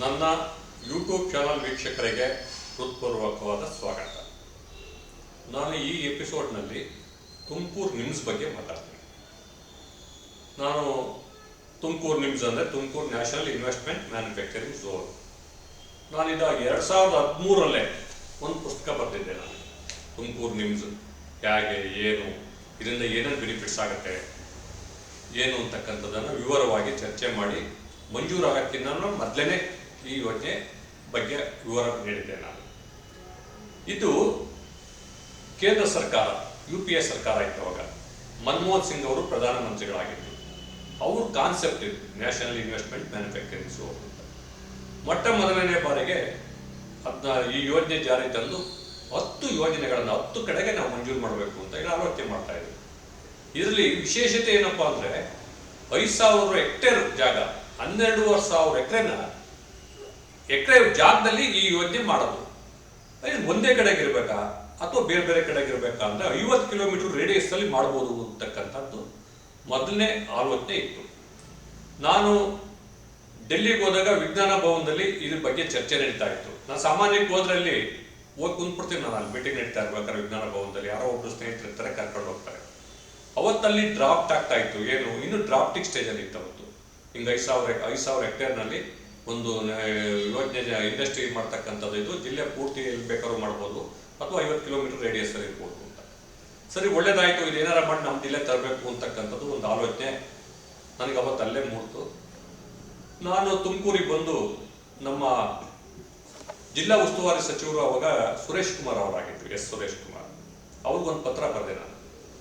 ನನ್ನ YouTube channel ವೀಕ್ಷಕರಿಗೆ ಹೃತ್ಪೂರ್ವಕವಾದ ಸ್ವಾಗತ. ನಾನು ಈ ಎಪಿಸೋಡ್ನಲ್ಲಿ ತುಮಕೂರು ನಿಮ್ಸ್ ಬಗ್ಗೆ ಮಾತಾಡ್ತೀನಿ. ನಾನು ತುಮಕೂರು ನಿಮ್ಸ್ ಅಂದರೆ Tumakuru national investment manufacturing zone. ನಾನಿದ 2013 ಒಂದು ಪುಸ್ತಕ ಬರೆದಿದ್ದೆ. ನಾನು ತುಮಕೂರು ನಿಮ್ಸ್ ಹೇಗೆ, ಏನು, ಇದರಿಂದ ಏನೇನು ಬೆನಿಫಿಟ್ಸ್ ಆಗುತ್ತೆ, ಏನು ಅಂತಕ್ಕಂಥದ್ದನ್ನು ವಿವರವಾಗಿ ಚರ್ಚೆ ಮಾಡಿ ಮಂಜೂರಾಗಕ್ಕಿಂತ ಮೊದಲೇ ಈ ಯೋಜನೆ ಬಗ್ಗೆ ವಿವರ ನೀಡಿದ್ದೆ. ನಾನು ಇದು ಕೇಂದ್ರ ಸರ್ಕಾರ UPA ಸರ್ಕಾರ ಇದ್ದವಾಗ ಮನಮೋಹನ್ ಸಿಂಗ್ ಅವರು ಪ್ರಧಾನಮಂತ್ರಿಗಳಾಗಿದ್ದರು. ಅವ್ರ ಕಾನ್ಸೆಪ್ಟ್ ಇದು ನ್ಯಾಷನಲ್ ಇನ್ವೆಸ್ಟ್ಮೆಂಟ್ ಮ್ಯಾನುಫ್ಯಾಕ್ಚರಿಂಗ್ ಝೋನ್ ಅಂತ. ಮೊದಲನೇ ಬಾರಿಗೆ ಈ ಯೋಜನೆ ಜಾರಿ ತಂದು 10 ಯೋಜನೆಗಳನ್ನು 10 ಕಡೆಗೆ ನಾವು ಮಂಜೂರು ಮಾಡಬೇಕು ಅಂತ ಹೇಳಿ ಆಲೋಚನೆ ಮಾಡ್ತಾ ಇದ್ದೀವಿ. ಇದರಲ್ಲಿ ವಿಶೇಷತೆ ಏನಪ್ಪಾ ಅಂದರೆ 5,000 ಹೆಕ್ಟೇರ್ ಜಾಗ, 12,500 ಎಕರೆ ಜಾಗದಲ್ಲಿ ಈ ಯೋಜನೆ ಮಾಡೋದು. ಒಂದೇ ಕಡೆಗೆ ಇರಬೇಕಾ ಅಥವಾ ಬೇರೆ ಬೇರೆ ಕಡೆಗೆ ಇರಬೇಕಾ ಅಂದರೆ 50 ಕಿಲೋಮೀಟರ್ ರೇಡಿಯಸ್ ಅಲ್ಲಿ ಮಾಡ್ಬೋದು ಅಂತಕ್ಕಂಥದ್ದು ಮೊದಲನೇ ಆಲೋಚನೆ ಇತ್ತು. ನಾನು ಡೆಲ್ಲಿಗೆ ಹೋದಾಗ ವಿಜ್ಞಾನ ಭವನದಲ್ಲಿ ಇದ್ರ ಬಗ್ಗೆ ಚರ್ಚೆ ನಡೀತಾ ಇತ್ತು. ನಾನು ಸಾಮಾನ್ಯಕ್ಕೆ ಹೋದ್ರಲ್ಲಿ ಹೋಗಿ ಕುಂತ್ಬಿಡ್ತೀನಿ. ನಾನು ಅಲ್ಲಿ ಮೀಟಿಂಗ್ ನಡೀತಾ ಇರ್ಬೇಕಾದ್ರೆ ವಿಜ್ಞಾನ ಭವನದಲ್ಲಿ ಯಾರೋ ಒಬ್ರು ಸ್ನೇಹಿತರು ಇರ್ತಾರೆ, ಕರ್ಕೊಂಡು ಹೋಗ್ತಾರೆ. ಅವತ್ತಲ್ಲಿ ಡ್ರಾಫ್ಟ್ ಆಗ್ತಾ ಇತ್ತು. ಏನು, ಇನ್ನು ಡ್ರಾಫ್ಟಿಂಗ್ ಸ್ಟೇಜಲ್ಲಿ ಇತ್ತು ಅವತ್ತು. ಹಿಂಗೆ 5,000 ಹೆಕ್ಟೇರ್ನಲ್ಲಿ ಒಂದು ಯೋಜನೆ ಇಂಡಸ್ಟ್ರಿ ಮಾಡ್ತಕ್ಕಂಥದ್ದು. ಇದು ಜಿಲ್ಲೆ ಪೂರ್ತಿ ಎಲ್ಲಿ ಬೇಕಾದ್ರೂ ಮಾಡ್ಬೋದು ಅಥವಾ 50 ಕಿಲೋಮೀಟರ್ ರೇಡಿಯಸ್ ಅಲ್ಲಿ ಇರ್ಬೋದು ಅಂತ. ಸರಿ, ಒಳ್ಳೇದಾಯ್ತು, ಇದು ಏನಾರ ಮಾಡಿ ನಮ್ಮ ಜಿಲ್ಲೆ ತರಬೇಕು ಅಂತಕ್ಕಂಥದ್ದು ಒಂದು ಆಲೋಚನೆ ನನಗೆ ಅವತ್ತು ಅಲ್ಲೇ ಮೂಡ್ತು. ನಾನು ತುಮಕೂರಿಗೆ ಬಂದು ನಮ್ಮ ಜಿಲ್ಲಾ ಉಸ್ತುವಾರಿ ಸಚಿವರು ಅವಾಗ ಸುರೇಶ್ ಕುಮಾರ್ ಅವರಾಗಿದ್ರು, ಸುರೇಶ್ ಕುಮಾರ್ ಅವ್ರಿಗೊಂದು ಪತ್ರ ಬರೆದೆ. ನಾನು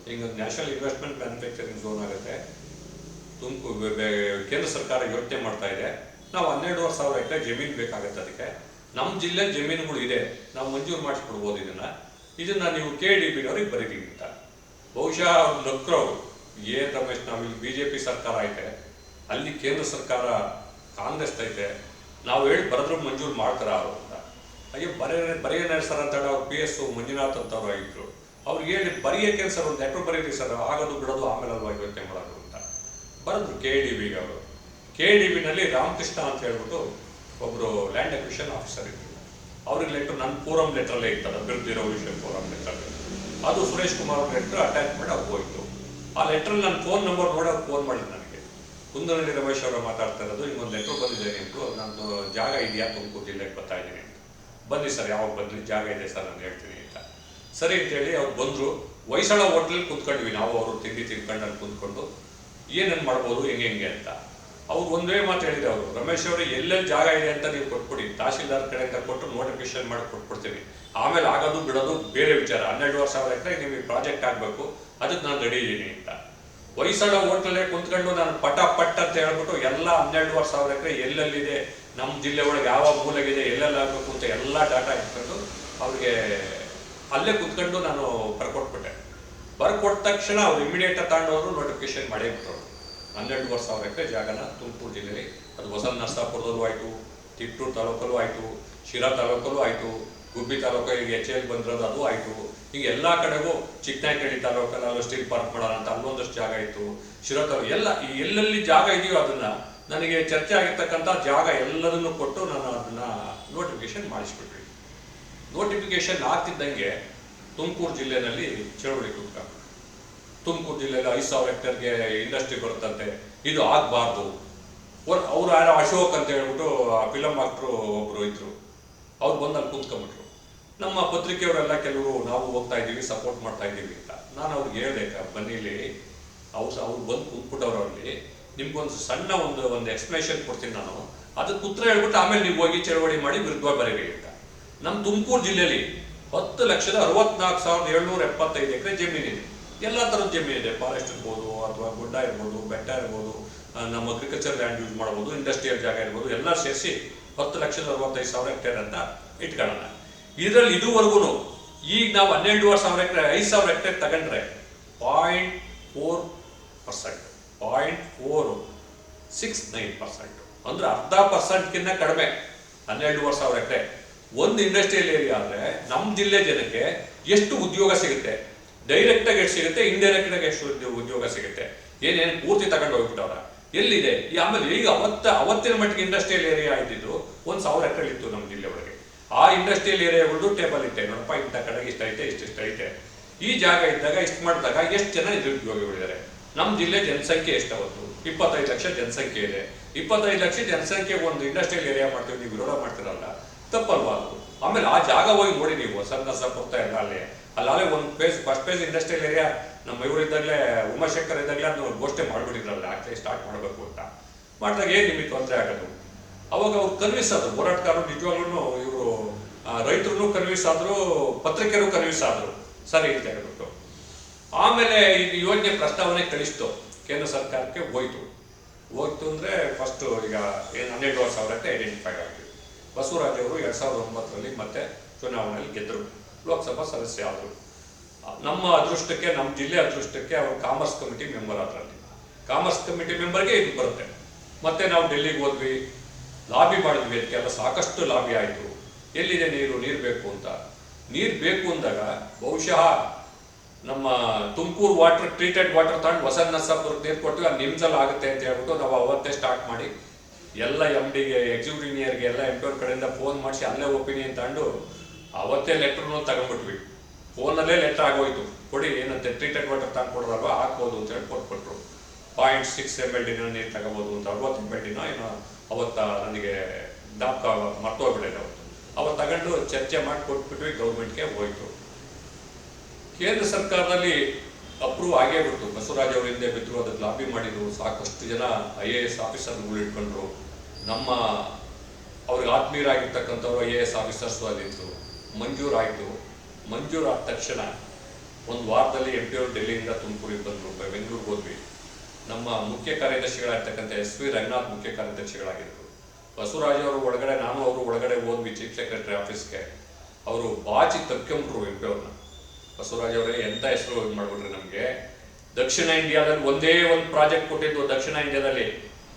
ಹಿಂಗೆ ನ್ಯಾಷನಲ್ ಇನ್ವೆಸ್ಟ್ಮೆಂಟ್ ಮ್ಯಾನುಫ್ಯಾಕ್ಚರಿಂಗ್ ಝೋನ್ ಆಗುತ್ತೆ, ತುಮಕೂರು ಕೇಂದ್ರ ಸರ್ಕಾರ ಯೋಚನೆ ಮಾಡ್ತಾ ಇದೆ, ನಾವು 12,500 ಎಕರೆ ಜಮೀನು ಬೇಕಾಗತ್ತೆ, ಅದಕ್ಕೆ ನಮ್ಮ ಜಿಲ್ಲೆ ಜಮೀನುಗಳು ಇದೆ, ನಾವು ಮಂಜೂರು ಮಾಡಿಸ್ಕೊಡ್ಬೋದು, ಇದನ್ನ ನೀವು KDBನವ್ರಿಗೆ ಬರೀತೀವಿ ಅಂತ. ಬಹುಶಃ ಅವ್ರು ನಕ್ರವ್ರು, ರಮೇಶ್, ನಾವಿಲ್ಲಿ BJP ಸರ್ಕಾರ ಐತೆ, ಅಲ್ಲಿ ಕೇಂದ್ರ ಸರ್ಕಾರ ಕಾಂಗ್ರೆಸ್ ಐತೆ, ನಾವು ಹೇಳಿ ಬರೆದ್ರು ಮಂಜೂರು ಮಾಡ್ತಾರ ಅವರು ಅಂತ. ಅಯ್ಯೋ, ಬರೆಯನೇ ಸರ್ ಅಂತ ಹೇಳಿ ಅವ್ರು PS ಮಂಜುನಾಥ್ ಅಂತವ್ರು ಆಗಿದ್ರು. ಅವ್ರಿಗೆ ಹೇಳಿ ಬರೆಯೋಕೆ ಸರ್ ಒಂದು ಲೆಟ್ರ್ ಬರೀರಿ ಸರ್, ಆಗೋದು ಬಿಡೋದು ಆಮೇಲೆ ಅಲ್ವಾ ಯೋಚನೆ ಮಾಡೋದು ಅಂತ ಬರೆದ್ರು KDBಗೆ. ಅವರು KDBನಲ್ಲಿ ರಾಮಕೃಷ್ಣ ಅಂತ ಹೇಳ್ಬಿಟ್ಟು ಒಬ್ಬರು ಲ್ಯಾಂಡ್ ಅಕ್ವಿಷನ್ ಆಫೀಸರ್ ಇದ್ರು. ಅವ್ರಿಗೆ ಲೆಟ್ರ್ ನನ್ನ ಫೋರಮ್ ಲೆಟ್ರಲ್ಲೇ ಇರ್ತದೆ, ಅಭಿವೃದ್ಧಿ ರೆವಲ್ಯೂಷನ್ ಫೋರಮ್ ಲೆಟರ್, ಅದು ಸುರೇಶ್ ಕುಮಾರ್ ಅವ್ರ ಲೆಟ್ರ್ ಅಟ್ಯಾಚ್ ಮಾಡಿ ಅವ್ರು ಹೋಯ್ತು. ಆ ಲೆಟ್ರಲ್ಲಿ ನನ್ನ ಫೋನ್ ನಂಬರ್ ನೋಡಿ ಅವ್ರು ಫೋನ್ ಮಾಡಿದ್ರು ನನಗೆ. ಕುಂದನಹಳ್ಳಿ ರಮೇಶ್ ಅವರು ಮಾತಾಡ್ತಾ ಇರೋದು, ಹಿಂಗೊಂದು ಲೆಟ್ರ್ ಬಂದಿದೆ ನಿಮ್ಮದು, ನಂದು ಜಾಗ ಇದೆಯಾ ತುಮಕೂರು ಜಿಲ್ಲೆಗೆ ಬರ್ತಾ ಇದ್ದೀನಿ ಅಂತ. ಬನ್ನಿ ಸರ್, ಯಾವಾಗ ಬಂದ್ರಿ, ಜಾಗ ಇದೆ ಸರ್ ನಾನು ಹೇಳ್ತೀನಿ ಅಂತ. ಸರಿ ಅಂತೇಳಿ ಅವ್ರು ಬಂದರು. ಹೊಯ್ಸಳ ಹೋಟ್ಲಲ್ಲಿ ಕುತ್ಕೊಂಡ್ವಿ ನಾವು, ಅವರು ತಿಂಡಿ ತಿನ್ಕೊಂಡು ಅಲ್ಲಿ ಕುಂತ್ಕೊಂಡು ಏನೇನು ಮಾಡ್ಬೋದು ಹೆಂಗೆ ಅಂತ. ಅವ್ರು ಒಂದೇ ಮಾತು ಹೇಳಿದೆ ಅವರು, ರಮೇಶ್ ಅವರು ಎಲ್ಲೆಲ್ಲಿ ಜಾಗ ಇದೆ ಅಂತ ನೀವು ಕೊಟ್ಬಿಡಿ, ತಹಶೀಲ್ದಾರ್ ಕಡೆಯಿಂದ ಕೊಟ್ಟು ನೋಟಿಫಿಕೇಶನ್ ಮಾಡಿ ಕೊಟ್ಬಿಡ್ತೀನಿ, ಆಮೇಲೆ ಆಗೋದು ಬಿಡೋದು ಬೇರೆ ವಿಚಾರ. 12,500 ಎಕರೆ ನಿಮಗೆ ಪ್ರಾಜೆಕ್ಟ್ ಆಗಬೇಕು, ಅದಕ್ಕೆ ನಾನು ರೆಡಿ ಇದ್ದೀನಿ ಅಂತ. ಹೊಯ್ಸಳ ಹೋಟ್ಲಲ್ಲೇ ಕುಂತ್ಕೊಂಡು ನಾನು ಪಟ ಅಂತ ಹೇಳ್ಬಿಟ್ಟು ಎಲ್ಲ 12,500 ಎಕರೆ ಎಲ್ಲೆಲ್ಲಿದೆ, ನಮ್ಮ ಜಿಲ್ಲೆ ಒಳಗೆ ಯಾವ ಮೂಲೆಗಿದೆ, ಎಲ್ಲೆಲ್ಲಿ ಆಗಬೇಕು ಅಂತ ಎಲ್ಲ ಡಾಟಾ ಇಟ್ಕೊಂಡು ಅವ್ರಿಗೆ ಅಲ್ಲೇ ಕುತ್ಕೊಂಡು ನಾನು ಬರ್ಕೊಟ್ಬಿಟ್ಟೆ. ಬರ್ಕೊಟ್ಟ ತಕ್ಷಣ ಅವ್ರು ಇಮಿಡಿಯೇಟ್ ತಗೊಂಡವರು ನೋಟಿಫಿಕೇಶನ್ ಮಾಡೇ ಬಿಟ್ಟರು. 12,500 ಎಕರೆ ಜಾಗನ ತುಮಕೂರು ಜಿಲ್ಲೆಯಲ್ಲಿ, ಅದು ಹೊಸ ನರಸಾಪುರದಲ್ಲೂ ಆಯಿತು, ತಿಟ್ಟೂರು ತಾಲೂಕಲ್ಲೂ ಆಯಿತು, ಶಿರಾ ತಾಲೂಕಲ್ಲೂ ಆಯಿತು, ಗುಬ್ಬಿ ತಾಲೂಕು ಈಗ HL ಬಂದಿರೋದು ಅದು ಆಯಿತು. ಈಗ ಎಲ್ಲ ಕಡೆಗೂ ಚಿಕ್ಕನಾಯಕಹಳ್ಳಿ ತಾಲೂಕಲ್ಲಿ ಅಲ್ಲೂ ಸ್ಟೀಲ್ ಪಾರ್ಕ್ ಮಾಡೋಣ ಅಂತ ಅಲ್ಲೊಂದಷ್ಟು ಜಾಗ ಇತ್ತು, ಶಿರಾ ತಾಲೂಕು ಎಲ್ಲ ಎಲ್ಲೆಲ್ಲಿ ಜಾಗ ಇದೆಯೋ ಅದನ್ನು ನನಗೆ ಚರ್ಚೆ ಆಗಿರ್ತಕ್ಕಂಥ ಜಾಗ ಎಲ್ಲದನ್ನು ಕೊಟ್ಟು ನಾನು ಅದನ್ನು ನೋಟಿಫಿಕೇಶನ್ ಮಾಡಿಸ್ಬಿಟ್ವಿ. ನೋಟಿಫಿಕೇಶನ್ ಆಗ್ತಿದ್ದಂಗೆ ತುಮಕೂರು ಜಿಲ್ಲೆಯಲ್ಲಿ ಚಳವಳಿ ಕೂತ್ಕೊಂಡು, ತುಮಕೂರು ಜಿಲ್ಲೆಯಲ್ಲಿ 5,000 ಹೆಕ್ಟೇರ್ಗೆ ಇಂಡಸ್ಟ್ರಿ ಬರುತ್ತಂತೆ, ಇದು ಆಗಬಾರ್ದು. ಅವ್ರು ಯಾರೋ ಅಶೋಕ್ ಅಂತ ಹೇಳ್ಬಿಟ್ಟು ಫಿಲಮ್ ಆಕ್ಟ್ರು ಒಬ್ರು ಇದ್ರು, ಅವ್ರು ಬಂದು ಅಲ್ಲಿ ಕೂತ್ಕೊಂಡ್ಬಿಟ್ರು. ನಮ್ಮ ಪತ್ರಿಕೆಯವರೆಲ್ಲ ಕೆಲವರು ನಾವು ಹೋಗ್ತಾ ಇದ್ದೀವಿ, ಸಪೋರ್ಟ್ ಮಾಡ್ತಾ ಇದ್ದೀವಿ ಅಂತ. ನಾನು ಅವ್ರಿಗೆ ಹೇಳ್ದೆ, ಬನ್ನಿಲಿ ಅವ್ರು ಬಂದು ಕೂತ್ಬಿಟ್ಟವ್ರು, ಅಲ್ಲಿ ನಿಮ್ಗೊಂದು ಸಣ್ಣ ಒಂದು ಎಕ್ಸ್ಪ್ಲನೇಷನ್ ಕೊಡ್ತೀನಿ ನಾನು, ಅದಕ್ಕೆ ಉತ್ತರ ಹೇಳ್ಬಿಟ್ಟು ಆಮೇಲೆ ನೀವು ಹೋಗಿ ಚಳವಳಿ ಮಾಡಿ ವಿರುದ್ಧವಾಗಿ ಬರೀರಿ ಅಂತ. ನಮ್ಮ ತುಮಕೂರು ಜಿಲ್ಲೆಯಲ್ಲಿ 10,64,775 ಎಕರೆ ಜಮೀನಿದೆ. ಎಲ್ಲ ಥರದ ಜಮೀನಿದೆ, ಫಾರೆಸ್ಟ್ ಇರ್ಬೋದು ಅಥವಾ ಗುಡ್ಡ ಇರ್ಬೋದು, ಬೆಟ್ಟ ಇರ್ಬೋದು, ನಮ್ಮ ಅಗ್ರಿಕಲ್ಚರ್ ಲ್ಯಾಂಡ್ ಯೂಸ್ ಮಾಡ್ಬೋದು, ಇಂಡಸ್ಟ್ರಿಯಲ್ ಜಾಗ ಇರ್ಬೋದು, ಎಲ್ಲ ಸೇರಿಸಿ 10,65,000 ಹೆಕ್ಟೇರ್ ಅಂತ ಇಟ್ಕೊಳ್ಳೋಣ. ಇದರಲ್ಲಿ ಇದುವರೆಗೂ ಈಗ ನಾವು 12,500 ಎಕರೆ 5,000 ಹೆಕ್ಟೇರ್ ತಗೊಂಡ್ರೆ 0.469%, ಅಂದ್ರೆ 0.5% ಕಡಿಮೆ. 12,500 ಎಕರೆ ಒಂದು ಇಂಡಸ್ಟ್ರಿಯಲ್ ಏರಿಯಾ ಅಂದರೆ ನಮ್ಮ ಜಿಲ್ಲೆ ಜನಕ್ಕೆ ಎಷ್ಟು ಉದ್ಯೋಗ ಸಿಗುತ್ತೆ, ಡೈರೆಕ್ಟಾಗಿ ಎಷ್ಟು ಸಿಗುತ್ತೆ, ಇಂಡೈರೆಕ್ಟಾಗಿ ಎಷ್ಟು ಉದ್ಯೋಗ ಸಿಗುತ್ತೆ, ಏನೇನು ಪೂರ್ತಿ ತಗೊಂಡು ಹೋಗ್ಬಿಟ್ಟವ್ರ. ಎಲ್ಲಿದೆ? ಆಮೇಲೆ ಈಗ ಅವತ್ತಿನ ಮಟ್ಟಿಗೆ ಇಂಡಸ್ಟ್ರಿಯಲ್ ಏರಿಯಾ ಇದ್ದಿದ್ದು 1,000 ಎಕರೆ ಇತ್ತು ನಮ್ಮ ಜಿಲ್ಲೆ ಒಳಗೆ. ಆ ಇಂಡಸ್ಟ್ರಿಯಲ್ ಏರಿಯಾಗಳು ಟೇಬಲ್ ಇಟ್ಟೆ, ನೋಡಪ್ಪ ಇಂಥ ಕಡೆಗೆ ಇಷ್ಟ ಐತೆ, ಇಷ್ಟಿಷ್ಟ ಐತೆ. ಈ ಜಾಗ ಇದ್ದಾಗ ಇಷ್ಟು ಮಾಡಿದಾಗ ಎಷ್ಟು ಜನ ನಿರುದ್ಯೋಗಿಗಳಿದ್ದಾರೆ? ನಮ್ಮ ಜಿಲ್ಲೆ ಜನಸಂಖ್ಯೆ ಎಷ್ಟು? ಅವತ್ತು 25 ಲಕ್ಷ ಜನಸಂಖ್ಯೆ ಇದೆ. 25 ಲಕ್ಷ ಜನಸಂಖ್ಯೆಗೆ ಒಂದು ಇಂಡಸ್ಟ್ರಿಯಲ್ ಏರಿಯಾ ಮಾಡ್ತೀವಿ, ನೀವು ವಿರೋಧ ಮಾಡ್ತಿರಲ್ಲ, ತಪ್ಪಲ್ವಾ ಅದು? ಆಮೇಲೆ ಆ ಜಾಗ ಹೋಗಿ ನೋಡಿ ನೀವು, ಸನ್ನಸಪುತ್ತ ಎಲ್ಲ ಅಲ್ಲೇ ಒಂದು ಫಸ್ಟ್ ಫೇಸ್ ಇಂಡಸ್ಟ್ರಿಯಲ್ ಏರಿಯಾ ನಮ್ಮ ಇವರಿದ್ದಾಗಲೇ, ಉಮಾಶಂಕರ್ ಇದ್ದಾಗಲೇ ಅದನ್ನು ಘೋಷಣೆ ಮಾಡಿಬಿಟ್ಟಿದ್ರಲ್ಲ, ಆಗ್ಲೇ ಸ್ಟಾರ್ಟ್ ಮಾಡಬೇಕು ಅಂತ. ಮಾಡಿದಾಗ ಏನು ನಿಮಗೆ ತೊಂದರೆ ಆಗೋದು? ಅವಾಗ ಅವ್ರು ಕನ್ವಿನ್ಸ್ ಆದರು, ಹೋರಾಟಗಾರರು ನಿಜವಾಗ್ಲೂ, ಇವರು ರೈತರು ಕನ್ವಿನ್ಸ್ ಆದರು, ಪತ್ರಿಕೆಯರು ಕನ್ವಿನ್ಸ್ ಆದರು, ಸರಿ ಅಂತ ಹೇಳ್ಬಿಟ್ಟು. ಆಮೇಲೆ ಇದು ಯೋಜನೆ ಪ್ರಸ್ತಾವನೆ ಕಳಿಸ್ತು, ಕೇಂದ್ರ ಸರ್ಕಾರಕ್ಕೆ ಹೋಯ್ತು ಅಂದರೆ ಫಸ್ಟು ಈಗ ಏನು 12,500 ಐಡೆಂಟಿಫೈ ಆಗಿದೆ. ಬಸವರಾಜ್ ಅವರು 2009ರಲ್ಲಿ ಮತ್ತೆ ಚುನಾವಣೆಯಲ್ಲಿ ಗೆದ್ದರು, ಲೋಕಸಭಾ ಸದಸ್ಯ ಆದರು. ನಮ್ಮ ಅದೃಷ್ಟಕ್ಕೆ, ನಮ್ಮ ಜಿಲ್ಲೆ ಅದೃಷ್ಟಕ್ಕೆ ಅವರು ಕಾಮರ್ಸ್ ಕಮಿಟಿ ಮೆಂಬರ್ ಅದರಲ್ಲಿ. ಕಾಮರ್ಸ್ ಕಮಿಟಿ ಮೆಂಬರ್ಗೆ ಇದು ಬರುತ್ತೆ. ಮತ್ತೆ ನಾವು ಡೆಲ್ಲಿಗೆ ಹೋದ್ವಿ, ಲಾಬಿ ಮಾಡಿದ್ವಿ, ಅದಕ್ಕೆಲ್ಲ ಸಾಕಷ್ಟು ಲಾಬಿ ಆಯಿತು. ಎಲ್ಲಿದೆ ನೀರು ಬೇಕು ಅಂತ. ನೀರು ಬೇಕು ಅಂದಾಗ ಬಹುಶಃ ನಮ್ಮ ತುಮಕೂರು ವಾಟರ್, ಟ್ರೀಟೆಡ್ ವಾಟರ್ ತಗೊಂಡು ಹೊಸನ್ನಸಾಪುರಕ್ಕೆ ನೀರು ಕೊಟ್ಟು ಅದು ನಿಮ್ಸಲ್ಲಿ ಆಗುತ್ತೆ ಅಂತ ಹೇಳ್ಬಿಟ್ಟು ನಾವು ಅವತ್ತೇ ಸ್ಟಾರ್ಟ್ ಮಾಡಿ ಎಲ್ಲ MD ಗೆ, ಎಕ್ಸಿಕ್ಯೂಟಿವ್ ಇಂಜಿನಿಯರ್ಗೆ ಎಲ್ಲ ಎಂಪ್ಲಾಯರ್ ಕಡೆಯಿಂದ ಫೋನ್ ಮಾಡಿಸಿ ಅಲ್ಲೇ ಒಪಿನಿಯನ್ ತಗೊಂಡು ಅವತ್ತೇ ಲೆಟ್ರನ್ನು ತಗೊಂಡ್ಬಿಟ್ವಿ. ಫೋನಲ್ಲೇ ಲೆಟ್ರ್ ಆಗೋಯ್ತು, ಕೊಡಿ ಏನಂತೆ ಟ್ರೀಟೆಡ್ ವಾಟರ್ ತಗೊಂಡು ಕೊಡೋದಲ್ವ, ಹಾಕ್ಬೋದು ಅಂತ ಹೇಳಿ ಕೊಟ್ಬಿಟ್ರು. 0.6 ml ನೀರು ತಗೋಬೋದು ಅಂತ, 60 ml ಏನೋ ಅವತ್ತ ನನಗೆ ಜ್ಞಾಪಕ ಮರ್ತೋಗ್ಬಿಟ್ಟಿದೆ. ಅವತ್ತು ತಗೊಂಡು ಚರ್ಚೆ ಮಾಡಿ ಕೊಟ್ಬಿಟ್ವಿ, ಗೌರ್ಮೆಂಟ್ಗೆ ಹೋಯ್ತು. ಕೇಂದ್ರ ಸರ್ಕಾರದಲ್ಲಿ ಅಪ್ರೂವ್ ಆಗೇ ಬಿಡ್ತು. ಬಸವರಾಜ್ ಅವರು ಹಿಂದೆ ಬಿದ್ದರು, ಅದಕ್ಕೆ ಲಾಬಿ ಮಾಡಿದ್ರು, ಸಾಕಷ್ಟು ಜನ IAS ಆಫೀಸರ್ಗಳು ಇಟ್ಕೊಂಡ್ರು. ನಮ್ಮ ಅವ್ರಿಗೆ ಆತ್ಮೀಯರಾಗಿರ್ತಕ್ಕಂಥವ್ರು IAS ಆಫೀಸರ್ಸು ಅಲ್ಲಿತ್ತು. ಮಂಜೂರಾಯಿತು. ಮಂಜೂರಾದ ತಕ್ಷಣ ಒಂದು ವಾರದಲ್ಲಿ MP ಅವರು ಡೆಲ್ಲಿಯಿಂದ ತುಮಕೂರಿಗೆ ಬಂದರು, ಬೆಂಗಳೂರಿಗೆ ಹೋದ್ವಿ. ನಮ್ಮ ಮುಖ್ಯ ಕಾರ್ಯದರ್ಶಿಗಳಾಗಿರ್ತಕ್ಕಂಥ SV ರಂಗನಾಥ್ ಮುಖ್ಯ ಕಾರ್ಯದರ್ಶಿಗಳಾಗಿದ್ದರು. ಬಸವರಾಜ್ ಅವರು ಒಳಗಡೆ, ನಾನು ಅವರು ಒಳಗಡೆ ಹೋದ್ವಿ ಚೀಫ್ ಸೆಕ್ರೆಟರಿ ಆಫೀಸ್ಗೆ. ಅವರು ಬಾಚಿ ತಕ್ಕೊಂಬಿಟ್ರು MP ಅವ್ರನ್ನ. ಬಸವರಾಜ್ ಅವರೇ ಎಂಥ ಹೆಸರು ಮಾಡ್ಬಿಟ್ರಿ ನಮಗೆ. ದಕ್ಷಿಣ ಇಂಡಿಯಾದಲ್ಲಿ ಒಂದೇ ಒಂದು ಪ್ರಾಜೆಕ್ಟ್ ಕೊಟ್ಟಿದ್ದು, ದಕ್ಷಿಣ ಇಂಡಿಯಾದಲ್ಲಿ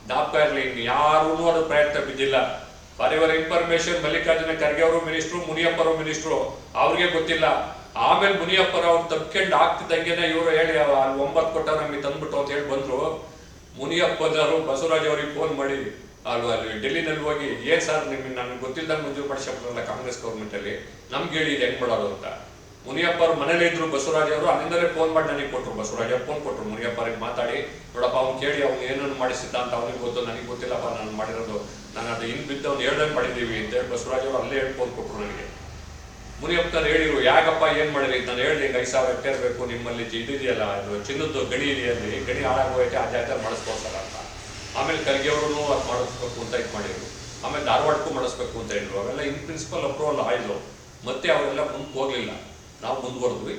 ಜ್ಞಾಪಕ ಇರಲಿ, ಇನ್ನು ಯಾರೂ ಅದು ಪ್ರಯತ್ನ ಬಿದ್ದಿಲ್ಲ. For your information, Mallikarjuna Kharge ಅವರು ಮಿನಿಸ್ಟ್ರು, ಮುನಿಯಪ್ಪ ಅವರು ಮಿನಿಸ್ಟ್ರು, ಅವ್ರಿಗೆ ಗೊತ್ತಿಲ್ಲ. ಆಮೇಲೆ ಮುನಿಯಪ್ಪರ ಅವ್ರು ತಪ್ಕೊಂಡು ಆಗ್ತಿದ್ದಂಗೆನೆ ಇವರು ಹೇಳಿ ಅಲ್ಲಿ 9 ಕೊಟ್ಟ ನಮಗೆ ತಂದ್ಬಿಟ್ಟು ಅಂತ ಹೇಳಿ ಬಂದರು. ಮುನಿಯಪ್ಪನವರು ಬಸವರಾಜ್ ಅವ್ರಿಗೆ ಫೋನ್ ಮಾಡಿ ಅಲ್ಲಿ ಡೆಲ್ಲಿನಲ್ಲಿ ಹೋಗಿ, ಏನು ಸರ್ ನಿಮಗೆ ನನಗೆ ಗೊತ್ತಿಲ್ಲದಂಗೆ ಮಂಜೂರು ಮಾಡಿಸ್ಬಿಟ್ರಲ್ಲ ಕಾಂಗ್ರೆಸ್ ಗೌರ್ಮೆಂಟಲ್ಲಿ, ನಮ್ಗೆ ಹೇಳಿ ಇದು ಹೆಂಗೆ ಮಾಡೋದು ಅಂತ. ಮುನಿಯಪ್ಪ ಅವ್ರು ಮನೇಲಿ ಇದ್ರು, ಬಸವರಾಜ್ ಅವರು ಅಲ್ಲಿಂದಲೇ ಫೋನ್ ಮಾಡಿ ನನಗೆ ಕೊಟ್ಟರು. ಬಸವರಾಜ್ ಅವ್ರು ಫೋನ್ ಕೊಟ್ಟರು, ಮುನಿಯಪ್ಪ ಅವ್ರಿಗೆ ಮಾತಾಡಿ, ನೋಡಪ್ಪ ಅವ್ನು ಕೇಳಿ ಅವ್ನು ಏನನ್ನು ಮಾಡಿಸಿದ್ದ ಅಂತ ಅವ್ನಿಗೆ ಗೊತ್ತು, ನನಗೆ ಗೊತ್ತಿಲ್ಲಪ್ಪ, ನಾನು ಮಾಡಿರೋದು, ನಾನು ಅದು ಹಿಂಗೆ ಬಿದ್ದು ಅವ್ನು ಹೇಳ್ದಂಗೆ ಮಾಡಿದ್ದೀವಿ ಅಂತೇಳಿ ಬಸವರಾಜ್ ಅವರು ಅಲ್ಲೇ ಹೇಳಿ ಫೋನ್ ಕೊಟ್ಟರು ನನಗೆ. ಮುನಿಯಪ್ಪನವ್ರು ಹೇಳಿರು, ಯಾಕಪ್ಪ ಏನು ಮಾಡಿರಿ? ನಾನು ಹೇಳಿದೆ, ಹಿಂಗೆ 5,000 ಹೆಕ್ಟೇರ್ ಬೇಕು, ನಿಮ್ಮಲ್ಲಿ ಇದೆಯಲ್ಲ, ಇದು ಚಿನ್ನದ್ದು ಗಣಿ ಇದೆಯಲ್ಲಿ, ಗಣಿ ಹಾಳಾಗೋಯ್ತೆ, ಆ ಜಾಗ ಮಾಡಿಸ್ಕೊಳ್ತಾರ ಅಂತ. ಆಮೇಲೆ ಖರ್ಗೆ ಅವರು ಅದು ಮಾಡಿಸ್ಬೇಕು ಅಂತ ಇದು ಮಾಡಿದ್ರು. ಆಮೇಲೆ ಧಾರವಾಡಕ್ಕೂ ಮಾಡಿಸ್ಬೇಕು ಅಂತ ಹೇಳಿದ್ರು. ಅವೆಲ್ಲ ಇನ್ ಪ್ರಿನ್ಸಿಪಲ್ ಅಪ್ರೂವಲ್ ಆಯಿತು. ಮತ್ತೆ ಅವರೆಲ್ಲ ಮುಂದೆ ಹೋಗಲಿಲ್ಲ, ನಾವು ಮುಂದುವರೆದ್ವಿ.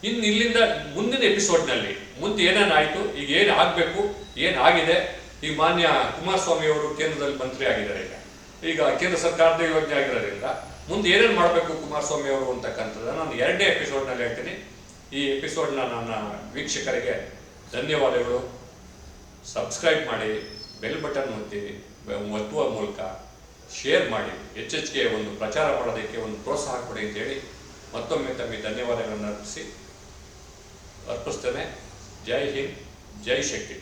ಇನ್ನು ಇಲ್ಲಿಂದ ಮುಂದಿನ ಎಪಿಸೋಡ್ನಲ್ಲಿ ಮುಂದೆ ಏನೇನಾಯಿತು, ಈಗ ಏನು ಆಗಬೇಕು, ಏನಾಗಿದೆ. ಈಗ ಮಾನ್ಯ ಕುಮಾರಸ್ವಾಮಿ ಅವರು ಕೇಂದ್ರದಲ್ಲಿ ಮಂತ್ರಿ ಆಗಿದ್ದಾರೆ. ಈಗ ಕೇಂದ್ರ ಸರ್ಕಾರದ ಯೋಜನೆ ಆಗಿರೋದ್ರಿಂದ ಮುಂದೆ ಏನೇನು ಮಾಡಬೇಕು ಕುಮಾರಸ್ವಾಮಿ ಅವರು ಅಂತಕ್ಕಂಥದ್ದನ್ನು ನಾನು 2ನೇ ಎಪಿಸೋಡ್ನಲ್ಲಿ ಹೇಳ್ತೀನಿ. ಈ ಎಪಿಸೋಡ್ನ ನನ್ನ ವೀಕ್ಷಕರಿಗೆ ಧನ್ಯವಾದಗಳು. ಸಬ್ಸ್ಕ್ರೈಬ್ ಮಾಡಿ, ಬೆಲ್ ಬಟನ್ ಒತ್ತುವ ಮೂಲಕ ಶೇರ್ ಮಾಡಿ, ಹೆಚ್ಚೆಚ್ಚಿಗೆ ಒಂದು ಪ್ರಚಾರ ಮಾಡೋದಕ್ಕೆ ಒಂದು ಪ್ರೋತ್ಸಾಹ ಕೊಡಿ ಅಂತೇಳಿ ಮತ್ತೊಮ್ಮೆ ತಮಗೆ ಧನ್ಯವಾದಗಳನ್ನು ಅರ್ಪಿಸ್ತೇನೆ. ಜೈ ಹಿಂದ್, ಜೈ ಶಕ್ತಿ.